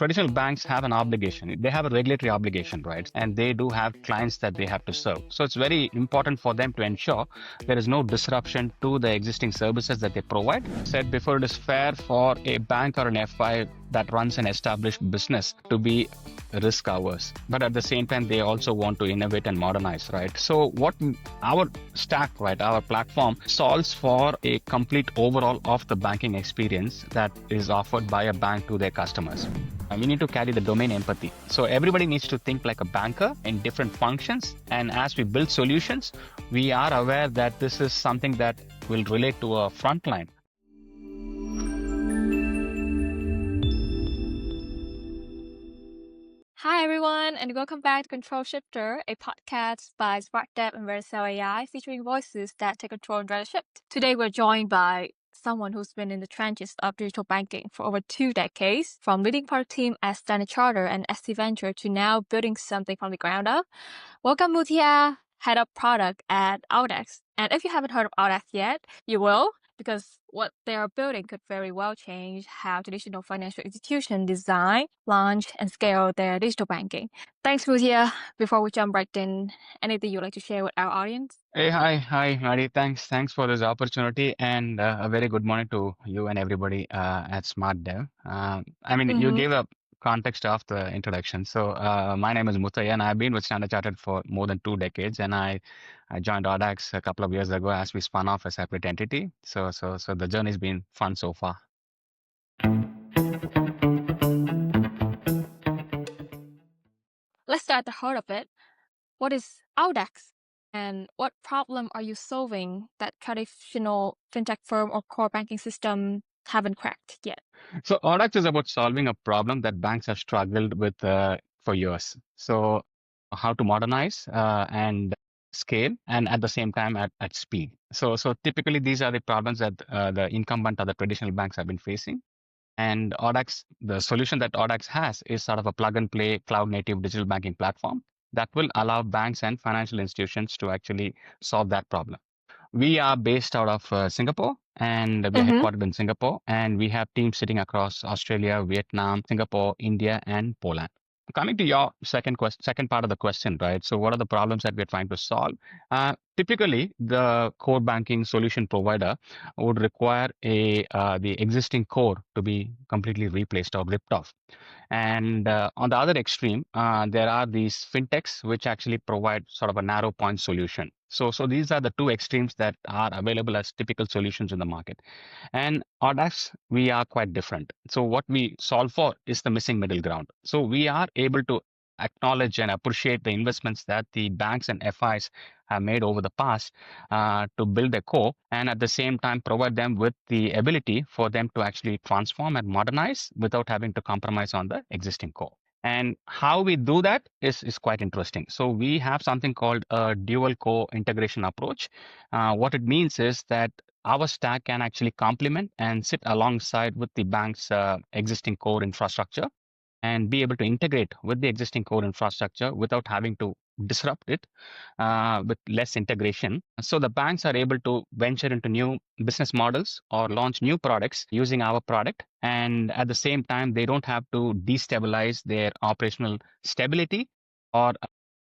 traditional banks have an obligation. They have a regulatory obligation, right? And they do have clients that they have to serve. So it's very important for them to ensure there is no disruption to the existing services that they provide. Said before, it is fair for a bank or an FI that runs an established business to be risk averse, but at the same time they also want to innovate and modernize, right? So what our stack, right, our platform solves for a complete overall of the banking experience that is offered by a bank to their customers. We need to carry the domain empathy. So everybody needs to think like a banker in different functions. And as we build solutions, we are aware that this is something that will relate to a frontline. Hi everyone, and welcome back to Control Shifter, a podcast by Smart Dev and Vercel AI featuring voices that take control and drive the shift. Today we're joined by someone who's been in the trenches of digital banking for over 2 decades, from leading product team at Standard Chartered and SC Venture to now building something from the ground up. Welcome Muthiah, head of product at audax. And if you haven't heard of audax yet, you will, because what they are building could very well change how traditional financial institutions design, launch, and scale their digital banking. Thanks, Muthiah. Before we jump right in, anything you'd like to share with our audience? Hey, hi, Maddie. Thanks for this opportunity, and a very good morning to you and everybody at Smart Dev. You gave a context of the introduction. So, my name is Muthiah, and I've been with Standard Chartered for more than 2 decades, and I joined audax a couple of years ago as we spun off a separate entity. So the journey's been fun so far. Let's start at the heart of it. What is audax? And what problem are you solving that traditional fintech firm or core banking system haven't cracked yet? So audax is about solving a problem that banks have struggled with for years. So how to modernize and scale, and at the same time at speed. So typically these are the problems that the incumbent or the traditional banks have been facing. And audax, the solution that audax has is sort of a plug and play cloud native digital banking platform that will allow banks and financial institutions to actually solve that problem. We are based out of Singapore, and we are headquartered in Singapore, and we have teams sitting across Australia, Vietnam, Singapore, India, and Poland. Coming to your second part of the question, right? So what are the problems that we're trying to solve? Typically, the core banking solution provider would require the existing core to be completely replaced or ripped off. And on the other extreme, there are these fintechs which actually provide sort of a narrow point solution. So these are the two extremes that are available as typical solutions in the market. And audax, we are quite different. So what we solve for is the missing middle ground. So we are able to acknowledge and appreciate the investments that the banks and FIs have made over the past to build their core, and at the same time provide them with the ability for them to actually transform and modernize without having to compromise on the existing core. And how we do that is quite interesting. So we have something called a dual core integration approach. What it means is that our stack can actually complement and sit alongside with the bank's existing core infrastructure and be able to integrate with the existing core infrastructure without having to disrupt it with less integration. So the banks are able to venture into new business models or launch new products using our product. And at the same time, they don't have to destabilize their operational stability or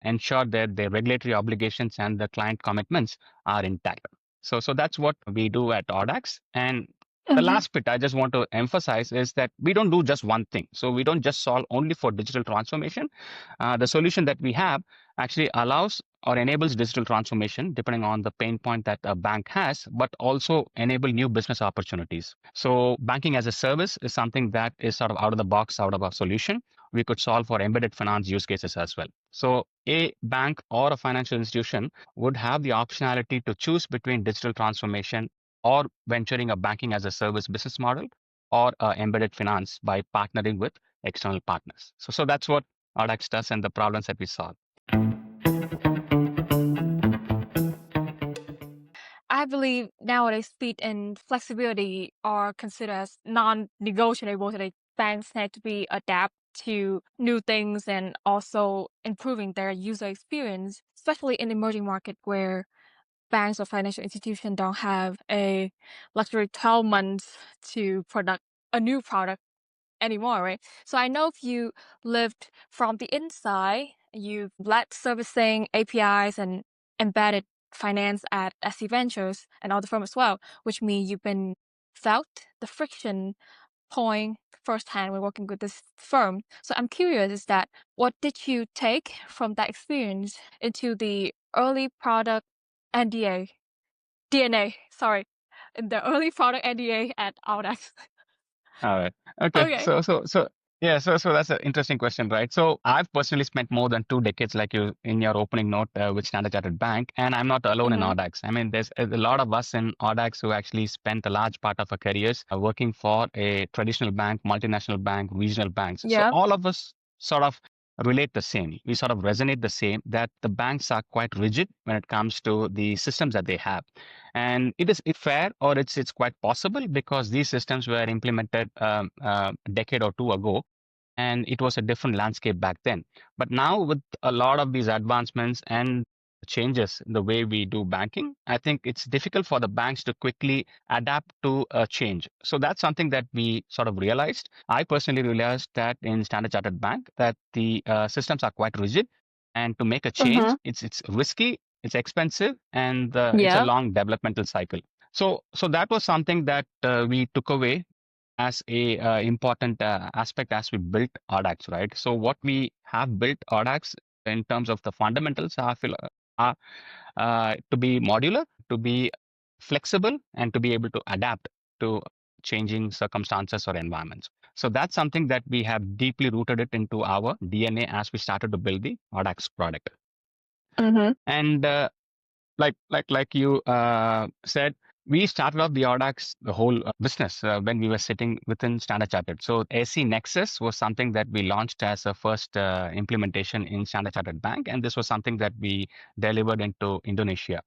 ensure that their regulatory obligations and the client commitments are intact. So that's what we do at audax. And the last bit I just want to emphasize is that we don't do just one thing. So we don't just solve only for digital transformation. The solution that we have actually allows or enables digital transformation depending on the pain point that a bank has, but also enable new business opportunities. So banking as a service is something that is sort of out of the box, out of our solution. We could solve for embedded finance use cases as well. So a bank or a financial institution would have the optionality to choose between digital transformation or venturing a banking as a service business model or embedded finance by partnering with external partners. So that's what audax does and the problems that we solve. I believe nowadays speed and flexibility are considered as non-negotiable. So banks need to be adapt to new things and also improving their user experience, especially in emerging market where banks or financial institutions don't have a luxury 12 months to product a new product anymore, right? So I know if you lived from the inside, you've led servicing APIs and embedded finance at SC Ventures and other firms as well, which means you've been felt the friction point firsthand when working with this firm. So I'm curious is that what did you take from that experience into the early product NDA, DNA, sorry, the early product NDA at audax? All right. Okay. Okay. So that's an interesting question, right? So I've personally spent more than 2 decades, like you in your opening note, with Standard Chartered Bank, and I'm not alone in Mm-hmm. audax. I mean, there's a lot of us in audax who actually spent a large part of our careers working for a traditional bank, multinational bank, regional banks. So Yep. all of us sort of relate the same. We sort of resonate the same that the banks are quite rigid when it comes to the systems that they have. And it fair, or it's quite possible because these systems were implemented a decade or two ago, and it was a different landscape back then. But now with a lot of these advancements and changes in the way we do banking, I think it's difficult for the banks to quickly adapt to a change. So that's something that we sort of realized. I personally realized that in Standard Chartered Bank that the systems are quite rigid, and to make a change, Mm-hmm. it's risky, it's expensive, and it's a Yep. long developmental cycle. So that was something that we took away as a important aspect as we built audax, right? So what we have built audax in terms of the fundamentals are to be modular, to be flexible, and to be able to adapt to changing circumstances or environments. So that's something that we have deeply rooted it into our DNA as we started to build the audax product. Mm-hmm. And like you said, we started off the audax, the whole business, when we were sitting within Standard Chartered. So AC Nexus was something that we launched as a first implementation in Standard Chartered Bank, and this was something that we delivered into Indonesia.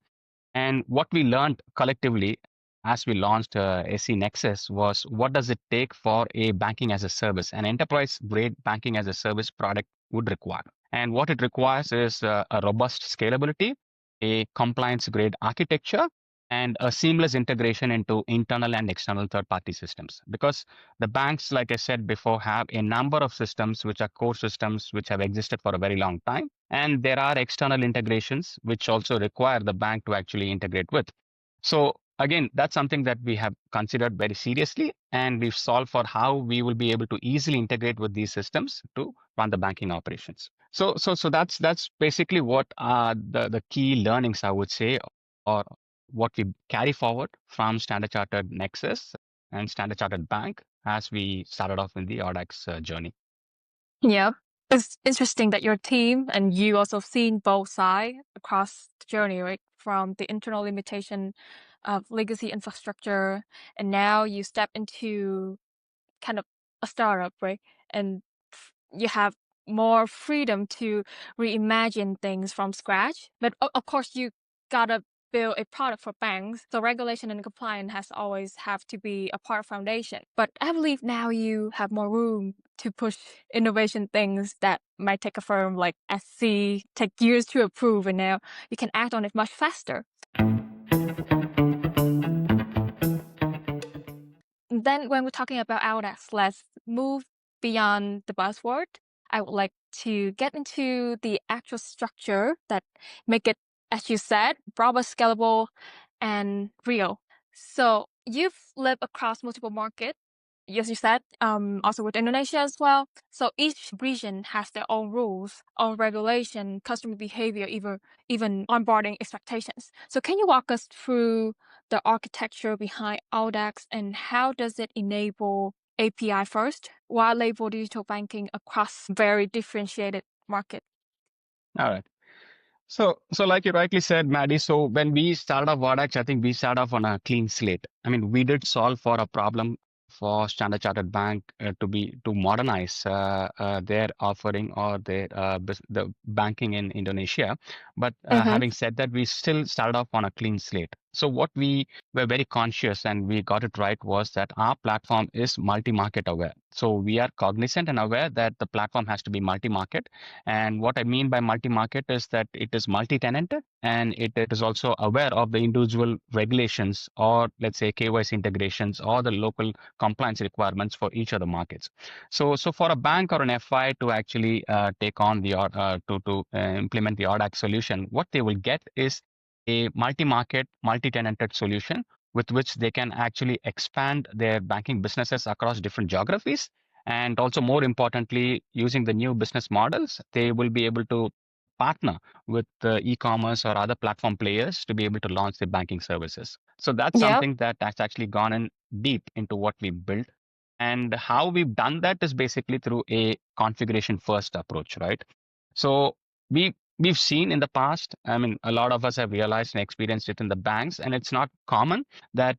And what we learned collectively as we launched AC Nexus was what does it take for a banking as a service, an enterprise grade banking as a service product would require. And what it requires is a robust scalability, a compliance grade architecture, and a seamless integration into internal and external third party systems. Because the banks, like I said before, have a number of systems which are core systems which have existed for a very long time. And there are external integrations which also require the bank to actually integrate with. So again, that's something that we have considered very seriously, and we've solved for how we will be able to easily integrate with these systems to run the banking operations. So that's basically what are the key learnings, I would say, or what we carry forward from Standard Chartered Nexus and Standard Chartered Bank as we started off in the audax journey. Yep. It's interesting that your team and you also seen both sides across the journey, right? From the internal limitation of legacy infrastructure, and now you step into kind of a startup, right? And you have more freedom to reimagine things from scratch. But of course, you gotta build a product for banks. So regulation and compliance has always have to be a part of foundation. But I believe now you have more room to push innovation things that might take a firm like SC take years to approve, and now you can act on it much faster. Then when we're talking about audax, let's move beyond the buzzword. I would like to get into the actual structure that make it, as you said, robust, scalable, and real. So you've lived across multiple markets, as you said, also with Indonesia as well. So each region has their own rules, own regulation, customer behavior, even onboarding expectations. So can you walk us through the architecture behind audax and how does it enable API first, while label digital banking across very differentiated market? All right. So like you rightly said, Maddie, so when we started off audax, I think we started off on a clean slate. I mean, we did solve for a problem for Standard Chartered Bank to modernize their offering or the banking in Indonesia. But Mm-hmm. having said that, we still started off on a clean slate. So what we were very conscious and we got it right was that our platform is multi-market aware. So we are cognizant and aware that the platform has to be multi-market. And what I mean by multi-market is that it is multi-tenant and it is also aware of the individual regulations or let's say KYC integrations or the local compliance requirements for each of the markets. So for a bank or an FI to actually take on the to implement the audax solution, what they will get is a multi-market, multi-tenanted solution with which they can actually expand their banking businesses across different geographies. And also, more importantly, using the new business models, they will be able to partner with e-commerce or other platform players to be able to launch their banking services. So that's Yep. something that has actually gone in deep into what we built. And how we've done that is basically through a configuration first approach, right? So we've seen in the past, I mean, a lot of us have realized and experienced it in the banks, and it's not common that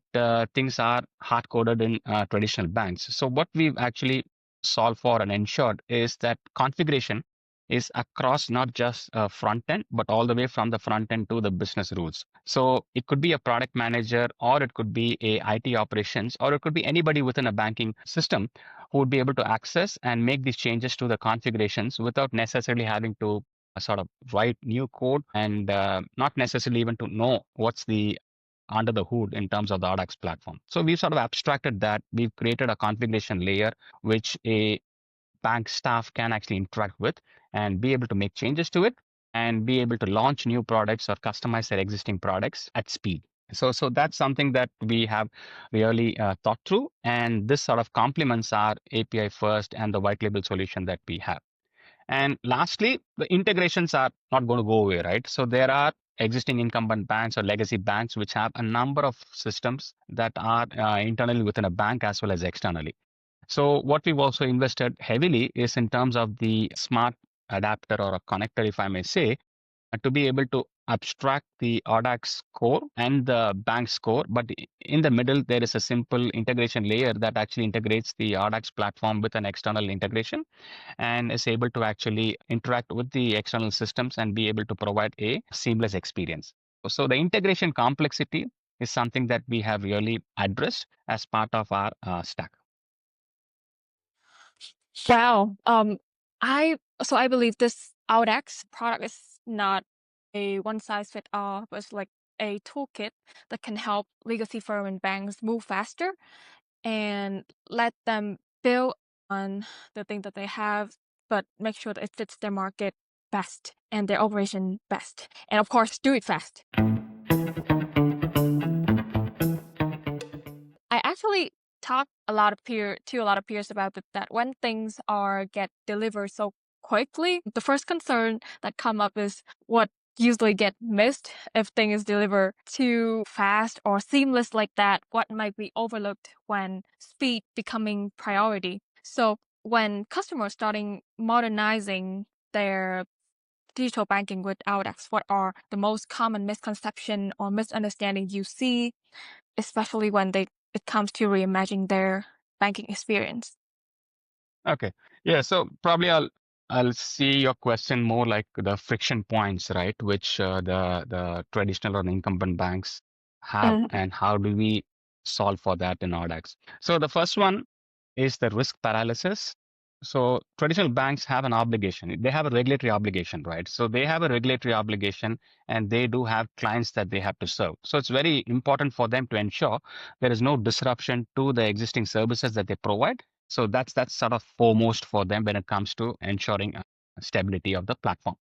things are hard coded in traditional banks. So what we've actually solved for and ensured is that configuration is across not just front end, but all the way from the front end to the business rules. So it could be a product manager, or it could be a IT operations, or it could be anybody within a banking system who would be able to access and make these changes to the configurations without necessarily having to sort of write new code and not necessarily even to know what's the under the hood in terms of the audax platform. So we've sort of abstracted that. We've created a configuration layer which a bank staff can actually interact with and be able to make changes to it and be able to launch new products or customize their existing products at speed. So that's something that we have really thought through, and this sort of complements our API first and the white label solution that we have. And lastly, the integrations are not going to go away, right? So there are existing incumbent banks or legacy banks which have a number of systems that are internally within a bank as well as externally. So what we've also invested heavily is in terms of the smart adapter or a connector, if I may say, to be able to abstract the audax core and the bank core. But in the middle, there is a simple integration layer that actually integrates the audax platform with an external integration and is able to actually interact with the external systems and be able to provide a seamless experience. So the integration complexity is something that we have really addressed as part of our stack. Wow. I believe this audax product is not a one size fit all, but it's like a toolkit that can help legacy firm and banks move faster and let them build on the thing that they have, but make sure that it fits their market best and their operation best. And of course, do it fast. I actually talk to a lot of peers about that when things are get delivered so quickly, the first concern that come up is what usually get missed if thing is delivered too fast or seamless like that, what might be overlooked when speed becoming priority. So when customers starting modernizing their digital banking with Audax, what are the most common misconception or misunderstanding you see, especially when it comes to reimagining their banking experience? Okay. Yeah. So probably I'll see your question more like the friction points, right? Which the traditional or incumbent banks have, Mhm. and how do we solve for that in Audax? So the first one is the risk paralysis. So traditional banks have an obligation. They have a regulatory obligation, right? So they have a regulatory obligation and they do have clients that they have to serve. So it's very important for them to ensure there is no disruption to the existing services that they provide. So that's sort of foremost for them when it comes to ensuring stability of the platform.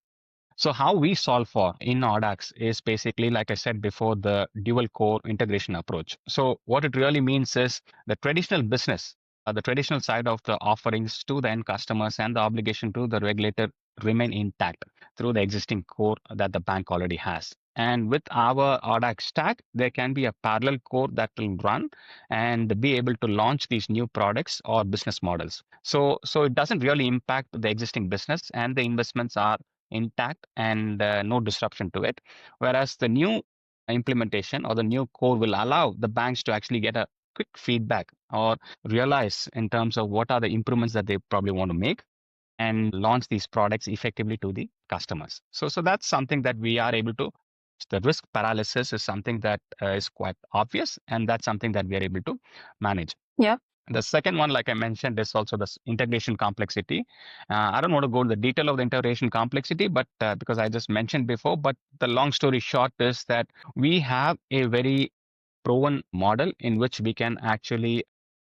So how we solve for in Audax is basically, like I said before, the dual core integration approach. So what it really means is the traditional business, the traditional side of the offerings to the end customers and the obligation to the regulator remain intact through the existing core that the bank already has. And with our Audax stack, there can be a parallel core that will run and be able to launch these new products or business models. So it doesn't really impact the existing business, and the investments are intact and no disruption to it. Whereas the new implementation or the new core will allow the banks to actually get a quick feedback or realize in terms of what are the improvements that they probably want to make and launch these products effectively to the customers. So that's something that we are able to. The risk paralysis is something that is quite obvious, and that's something that we are able to manage. Yeah. The second one, like I mentioned, is also the integration complexity. I don't want to go into the detail of the integration complexity, but because I just mentioned before, but the long story short is that we have a very proven model in which we can actually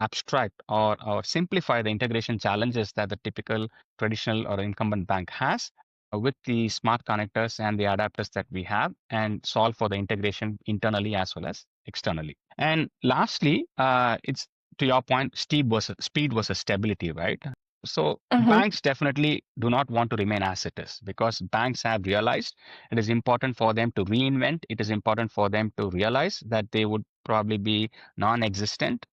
abstract or simplify the integration challenges that the typical traditional or incumbent bank has with the smart connectors and the adapters that we have, and solve for the integration internally as well as externally. And lastly, it's to your point, speed versus stability, right? So Mm-hmm. banks definitely do not want to remain as it is, because banks have realized it is important for them to reinvent. It is important for them to realize that they would probably be non-existent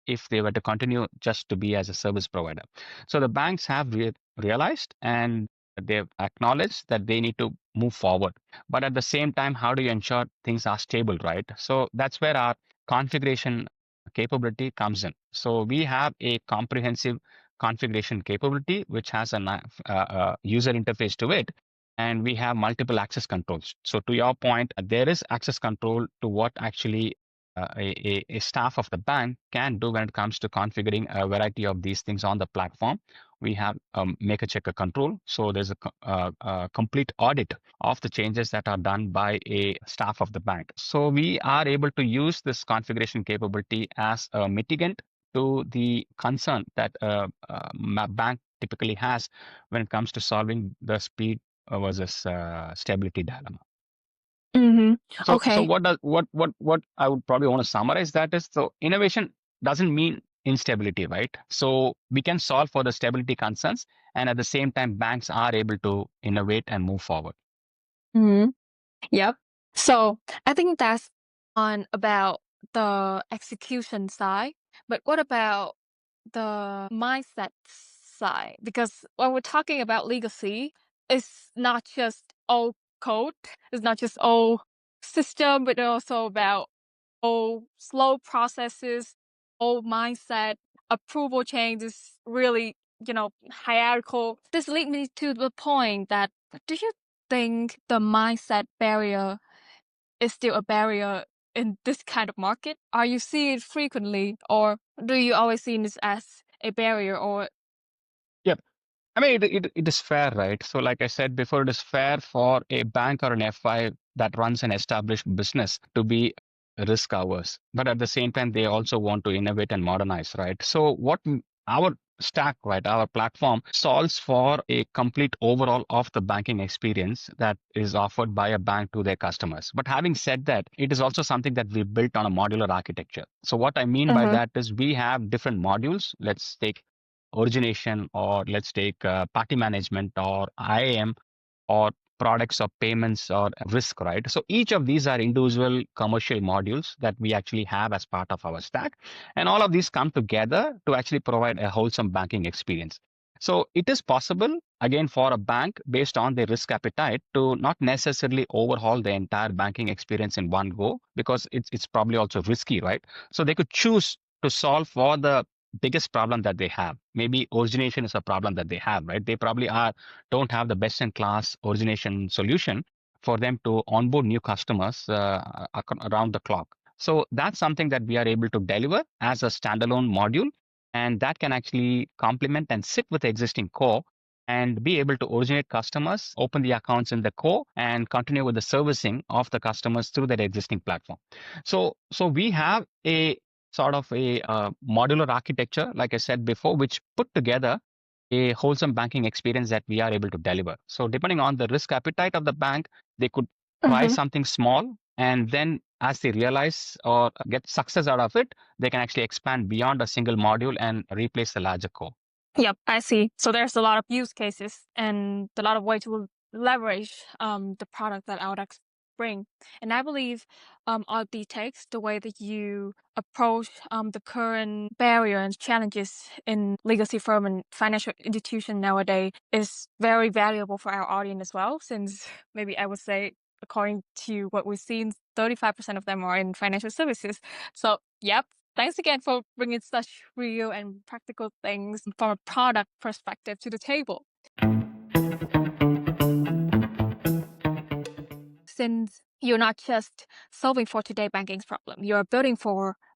if they were to continue just to be as a service provider. So the banks have realized, and they've acknowledged that they need to move forward. But at the same time, how do you ensure things are stable, right? So that's where our configuration capability comes in. So we have a comprehensive configuration capability which has a user interface to it, and we have multiple access controls. So to your point, there is access control to what actually a staff of the bank can do when it comes to configuring a variety of these things on the platform. We have make a checker control. So there's a complete audit of the changes that are done by a staff of the bank. So we are able to use this configuration capability as a mitigant to the concern that a bank typically has when it comes to solving the speed versus stability dilemma. Mm-hmm. So Okay. what I would probably want to summarize that is, so innovation doesn't mean instability, right? So we can solve for the stability concerns, and at the same time, banks are able to innovate and move forward. Mm-hmm. Yep. So I think that's on about the execution side. But what about the mindset side? Because when we're talking about legacy, it's not just old code, it's not just old system, but also about old slow processes, old mindset, approval changes, really, hierarchical. This leads me to the point that, do you think the mindset barrier is still a barrier in this kind of market? Are you seeing it frequently, or do you always see this as a barrier? Or Yep. I mean, it is fair, right? So, like I said before, it is fair for a bank or an FI that runs an established business to be risk averse. But at the same time, they also want to innovate and modernize, right? So, our stack, right, our platform solves for a complete overall of the banking experience that is offered by a bank to their customers. But having said that, it is also something that we built on a modular architecture. So, what I mean by mm-hmm. that is we have different modules. Let's take origination, or let's take party management, or IAM, or products or payments or risk, right? So each of these are individual commercial modules that we actually have as part of our stack. And all of these come together to actually provide a wholesome banking experience. So it is possible, again, for a bank based on their risk appetite to not necessarily overhaul the entire banking experience in one go, because it's probably also risky, right? So they could choose to solve for the biggest problem that they have. Maybe origination is a problem that they have, right? They probably don't have the best in class origination solution for them to onboard new customers around the clock. So that's something that we are able to deliver as a standalone module, and that can actually complement and sit with the existing core and be able to originate customers, open the accounts in the core, and continue with the servicing of the customers through that existing platform. So we have a sort of a modular architecture, like I said before, which put together a wholesome banking experience that we are able to deliver. So depending on the risk appetite of the bank, they could try Mm-hmm. something small, and then as they realize or get success out of it, they can actually expand beyond a single module and replace the larger core. Yep, I see. So there's a lot of use cases and a lot of way to leverage the product that audax bring. And I believe all the takes, the way that you approach the current barrier and challenges in legacy firm and financial institution nowadays is very valuable for our audience as well, since maybe I would say, according to what we've seen, 35% of them are in financial services. So, yep. Thanks again for bringing such real and practical things from a product perspective to the table. since you're not just solving for today's banking problem, you're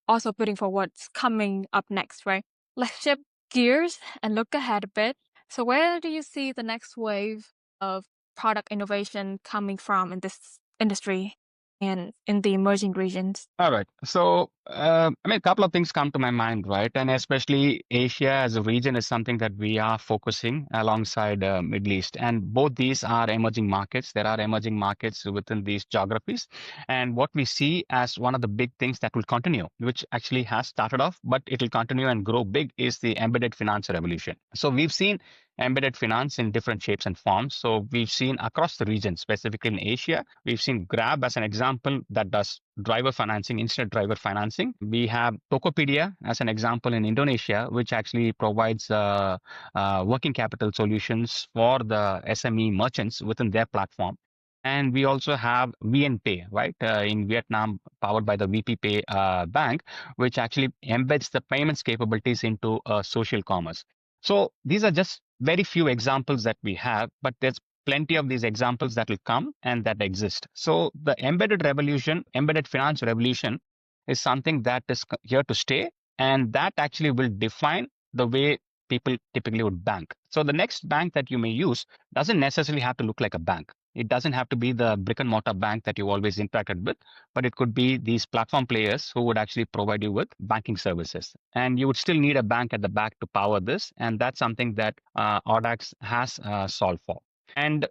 also building for what's coming up next, right? Let's shift gears and look ahead a bit. So where do you see the next wave of product innovation coming from in this industry and in the emerging regions? All right. So, a couple of things come to my mind, right? And especially Asia as a region is something that we are focusing alongside Middle East. And both these are emerging markets. There are emerging markets within these geographies. And what we see as one of the big things that will continue, which actually has started off, but it will continue and grow big, is the embedded finance revolution. So we've seen embedded finance in different shapes and forms. So we've seen across the region, specifically in Asia, we've seen Grab as an example that does driver financing, instant driver financing. We have Tokopedia as an example in Indonesia, which actually provides working capital solutions for the SME merchants within their platform. And we also have VNPay, right, in Vietnam, powered by the VP Pay bank, which actually embeds the payments capabilities into social commerce. So these are just very few examples that we have, but there's plenty of these examples that will come and that exist. So the embedded finance revolution is something that is here to stay, and that actually will define the way people typically would bank. So the next bank that you may use doesn't necessarily have to look like a bank. It doesn't have to be the brick and mortar bank that you always interacted with, but it could be these platform players who would actually provide you with banking services. And you would still need a bank at the back to power this. And that's something that audax has solved for. And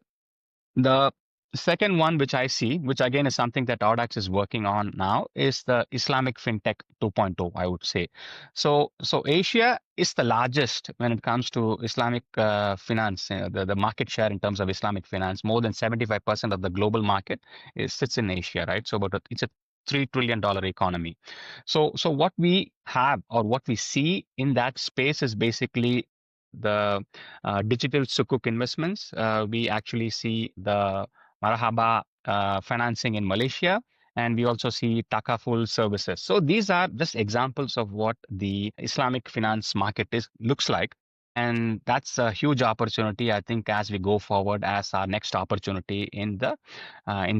the second one, which I see, which again is something that audax is working on now, is the Islamic Fintech 2.0, I would say. So Asia is the largest when it comes to Islamic finance. The market share in terms of Islamic finance, more than 75% of the global market sits in Asia, right? So it's a $3 trillion economy. So what we have or what we see in that space is basically the digital sukuk investments. We actually see the Marhaba financing in Malaysia, and we also see Takaful services. So these are just examples of what the Islamic finance market looks like. And that's a huge opportunity, I think, as we go forward as our next opportunity in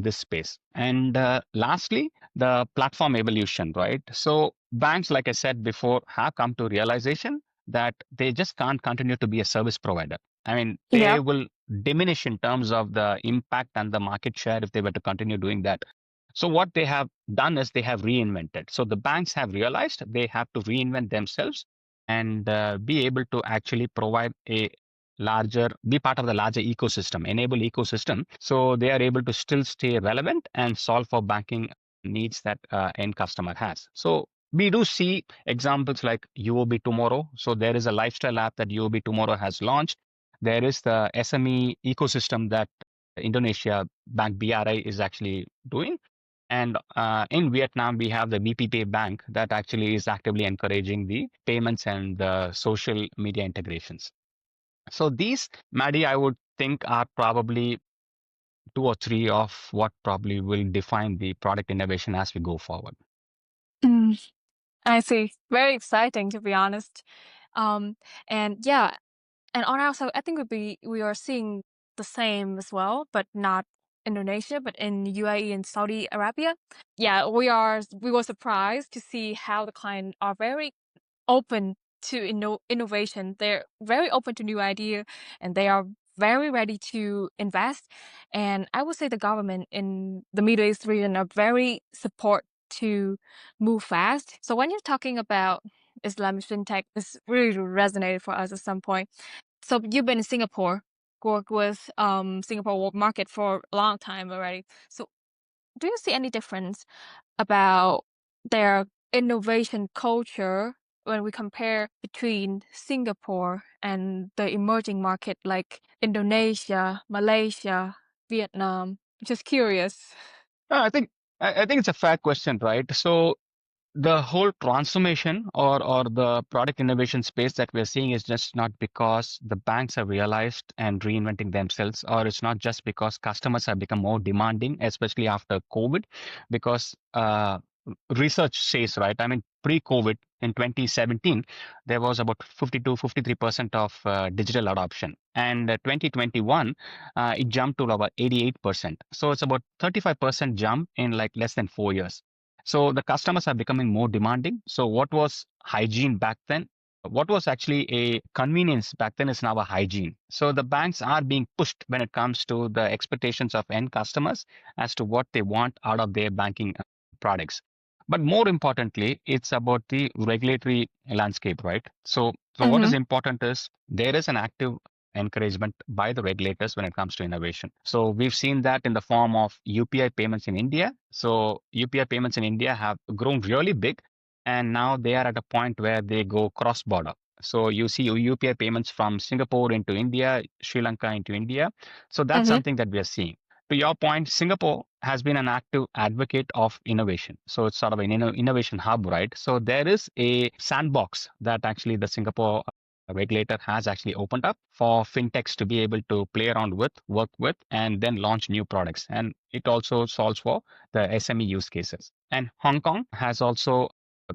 this space. And lastly, the platform evolution, right? So banks, like I said before, have come to realization that they just can't continue to be a service provider. I mean, they Yeah. will diminish in terms of the impact and the market share if they were to continue doing that. So what they have done is they have reinvented. So the banks have realized they have to reinvent themselves and be able to actually provide be part of the larger ecosystem, enable ecosystem. So they are able to still stay relevant and solve for banking needs that end customer has. So we do see examples like UOB Tomorrow. So there is a lifestyle app that UOB Tomorrow has launched. There is the SME ecosystem that Indonesia Bank BRI is actually doing. And in Vietnam, we have the VP Pay bank that actually is actively encouraging the payments and the social media integrations. So these, Maddie, I would think are probably two or three of what probably will define the product innovation as we go forward. Mm, I see. Very exciting, to be honest. And yeah, and on our side, I think we are seeing the same as well, but not Indonesia, but in UAE and Saudi Arabia. Yeah, we were surprised to see how the client are very open to innovation. They're very open to new idea, and they are very ready to invest. And I would say the government in the Middle East region are very support to move fast. So when you're talking about Islamic fintech, this really resonated for us at some point. So you've been in Singapore, worked with Singapore market for a long time already. So do you see any difference about their innovation culture when we compare between Singapore and the emerging market like Indonesia, Malaysia, Vietnam? Just curious. I think it's a fair question, right? So the whole transformation or the product innovation space that we're seeing is just not because the banks have realized and reinventing themselves, or it's not just because customers have become more demanding, especially after COVID, because research says, right? I mean, pre-COVID in 2017, there was about 52, 53% of digital adoption. And 2021, it jumped to about 88%. So it's about 35% jump in like less than 4 years. So the customers are becoming more demanding. So what was hygiene back then? What was actually a convenience back then is now a hygiene. So the banks are being pushed when it comes to the expectations of end customers as to what they want out of their banking products. But more importantly, it's about the regulatory landscape, right? So what is important is there is an active encouragement by the regulators when it comes to innovation. So we've seen that in the form of UPI payments in India. So UPI payments in India have grown really big, and now they are at a point where they go cross border. So you see UPI payments from Singapore into India, Sri Lanka into India. So that's something that we are seeing. To your point, Singapore has been an active advocate of innovation. So it's sort of an innovation hub, right? So there is a sandbox that actually the Singapore regulator has actually opened up for fintechs to be able to play around with, work with, and then launch new products. And it also solves for the SME use cases. And Hong Kong has also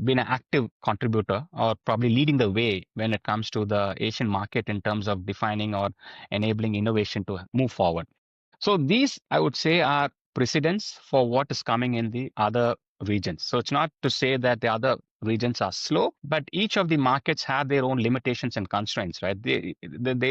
been an active contributor or probably leading the way when it comes to the Asian market in terms of defining or enabling innovation to move forward. So these, I would say, are precedents for what is coming in the other regions. So it's not to say that the other regions are slow, but each of the markets have their own limitations and constraints, right? They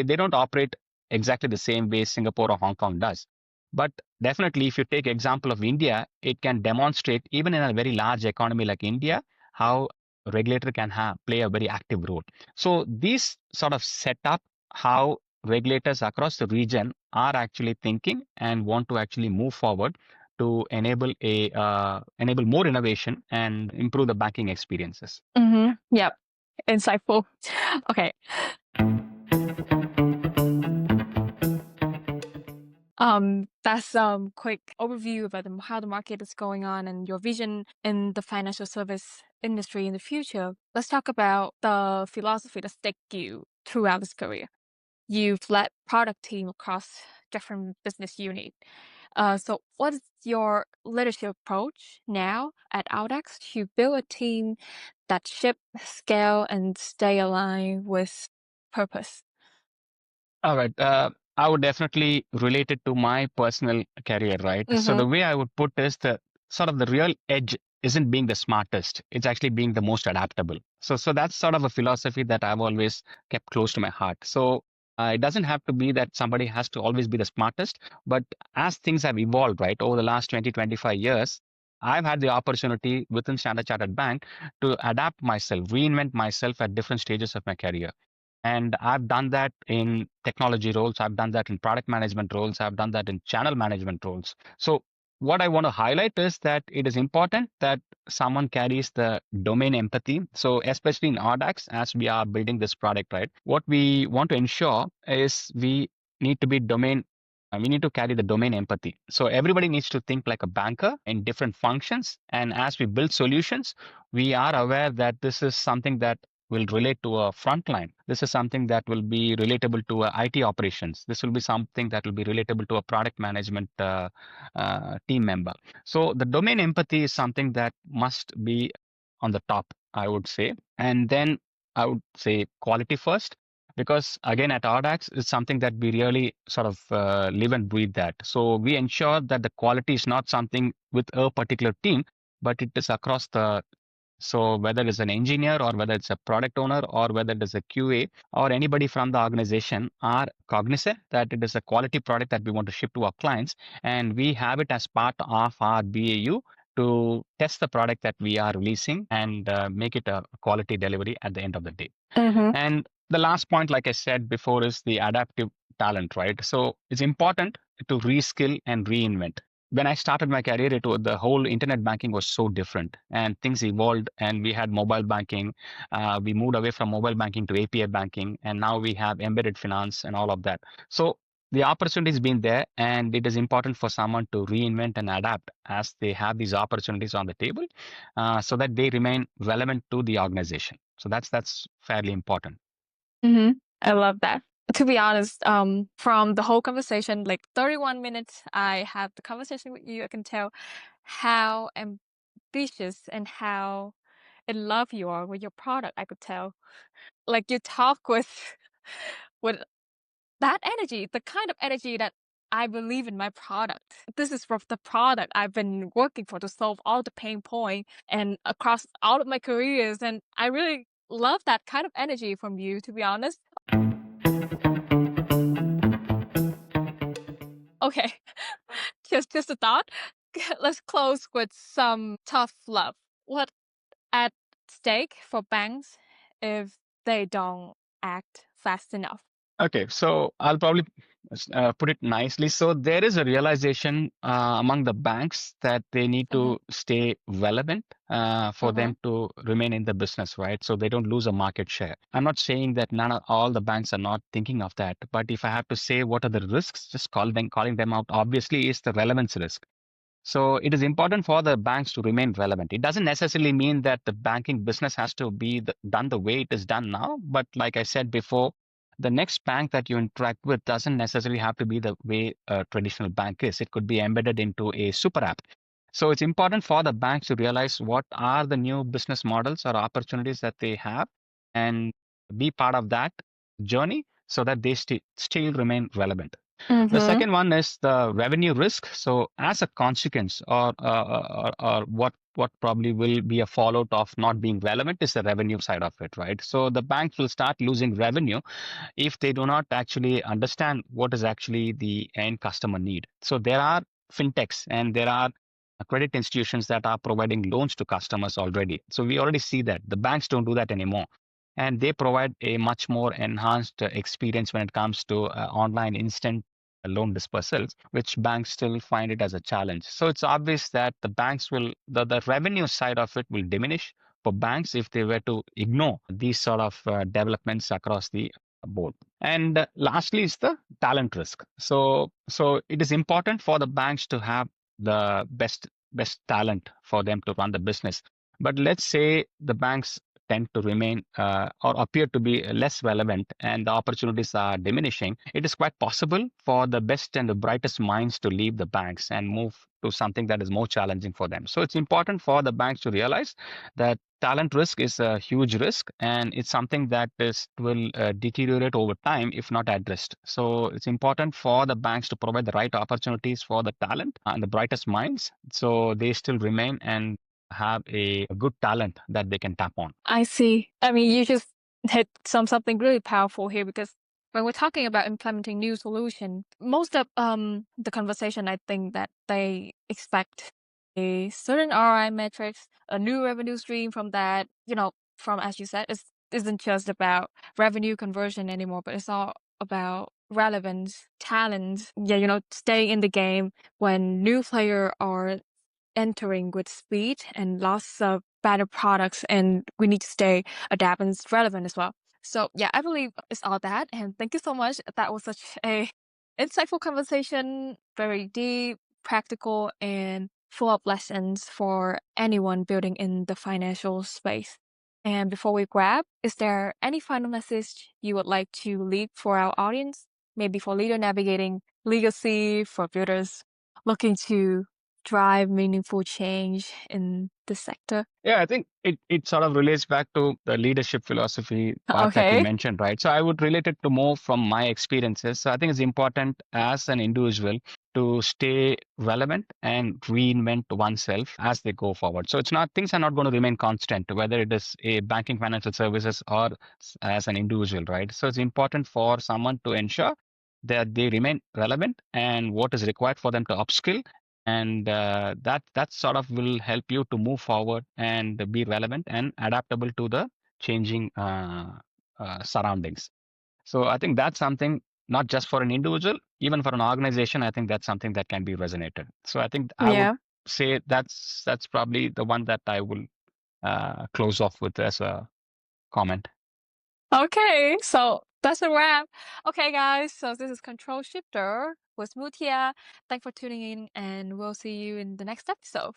don't operate exactly the same way Singapore or Hong Kong does. But definitely, if you take example of India, it can demonstrate even in a very large economy like India how regulator can play a very active role. So these sort of set up how regulators across the region are actually thinking and want to actually move forward to enable more innovation and improve the banking experiences. Yep. Insightful. Okay. That's some quick overview about how the market is going on and your vision in the financial service industry in the future. Let's talk about the philosophy that stick you throughout this career. You've led product team across different business units. So what is your leadership approach now at Audax to build a team that ship, scale, and stay aligned with purpose? All right. I would definitely relate it to my personal career, right? So the way I would put is the sort of the real edge isn't being the smartest. It's actually being the most adaptable. So that's sort of a philosophy that I've always kept close to my heart. So it doesn't have to be that somebody has to always be the smartest, but as things have evolved, right, over the last 20, 25 years, I've had the opportunity within Standard Chartered Bank to adapt myself, reinvent myself at different stages of my career. And I've done that in technology roles. I've done that in product management roles. I've done that in channel management roles. So what I want to highlight is that it is important that someone carries the domain empathy. So especially in audax, as we are building this product, right? What we want to ensure is we need to carry the domain empathy. So everybody needs to think like a banker in different functions. And as we build solutions, we are aware that this is something that will relate to a frontline. This is something that will be relatable to IT operations. This will be something that will be relatable to a product management team member. So the domain empathy is something that must be on the top, I would say. And then I would say quality first, because again at audax it's something that we really sort of live and breathe that. So we ensure that the quality is not something with a particular team, but it is across the, so whether it's an engineer or whether it's a product owner or whether it is a QA or anybody from the organization are cognizant that it is a quality product that we want to ship to our clients, and we have it as part of our BAU to test the product that we are releasing and make it a quality delivery at the end of the day. And the last point, like I said before, is the adaptive talent, right? So it's important to reskill and reinvent. When I started my career, the whole internet banking was so different, and things evolved. And we had mobile banking. We moved away from mobile banking to API banking, and now we have embedded finance and all of that. So the opportunity has been there, and it is important for someone to reinvent and adapt as they have these opportunities on the table, so that they remain relevant to the organization. So that's fairly important. I love that. To be honest, from the whole conversation, like 31 minutes I have the conversation with you, I can tell how ambitious and how in love you are with your product, I could tell. Like, you talk with with that energy, the kind of energy that I believe in my product. This is from the product I've been working for to solve all the pain point and across all of my careers, and I really love that kind of energy from you, to be honest. Okay, just a thought. Let's close with some tough love. What at stake for banks if they don't act fast enough? Okay, so I'll probably put it nicely. So there is a realization among the banks that they need Mm-hmm. to stay relevant for Mm-hmm. them to remain in the business, right? So they don't lose a market share. I'm not saying that all the banks are not thinking of that, but if I have to say what are the risks, just calling them out, obviously is the relevance risk. So it is important for the banks to remain relevant. It doesn't necessarily mean that the banking business has to be done the way it is done now. But like I said before, the next bank that you interact with doesn't necessarily have to be the way a traditional bank is. It could be embedded into a super app. So it's important for the banks to realize what are the new business models or opportunities that they have and be part of that journey so that they still remain relevant. The Mm-hmm. second one is the revenue risk. So, as a consequence, or what probably will be a fallout of not being relevant is the revenue side of it, right? So the banks will start losing revenue if they do not actually understand what is actually the end customer need. So there are fintechs and there are credit institutions that are providing loans to customers already. So we already see that the banks don't do that anymore. And they provide a much more enhanced experience when it comes to online instant loan dispersals, which banks still find it as a challenge. So it's obvious that the revenue side of it will diminish for banks if they were to ignore these sort of developments across the board. And lastly is the talent risk. So it is important for the banks to have the best talent for them to run the business. But let's say the banks tend to remain or appear to be less relevant and the opportunities are diminishing, it is quite possible for the best and the brightest minds to leave the banks and move to something that is more challenging for them. So it's important for the banks to realize that talent risk is a huge risk and it's something that will deteriorate over time if not addressed. So it's important for the banks to provide the right opportunities for the talent and the brightest minds so they still remain and have a good talent that they can tap on. I see. I mean, you just hit something really powerful here because when we're talking about implementing new solution, most of the conversation I think that they expect a certain ROI metrics, a new revenue stream from that, from as you said, isn't just about revenue conversion anymore, but it's all about relevance, talent, staying in the game when new player are entering with speed and lots of better products, and we need to stay adapt and relevant as well. So yeah, I believe it's all that, and thank you so much. That was such a insightful conversation, very deep, practical, and full of lessons for anyone building in the financial space. And before we wrap, is there any final message you would like to leave for our audience? Maybe for leader navigating legacy, for builders looking to drive meaningful change in the sector? Yeah, I think it sort of relates back to the leadership philosophy part that you Okay. mentioned, right? So I would relate it to more from my experiences. So I think it's important as an individual to stay relevant and reinvent oneself as they go forward. So it's not things are not going to remain constant, whether it is a banking financial services or as an individual, right? So it's important for someone to ensure that they remain relevant and what is required for them to upskill and that sort of will help you to move forward and be relevant and adaptable to the changing surroundings. So I think that's something not just for an individual, even for an organization. I think that's something that can be resonated. So I think I would Yeah. say that's probably the one that I will close off with as a comment. Okay. So that's a wrap. Okay, guys. So this is Control Shifter with Muthiah. Thanks for tuning in, and we'll see you in the next episode.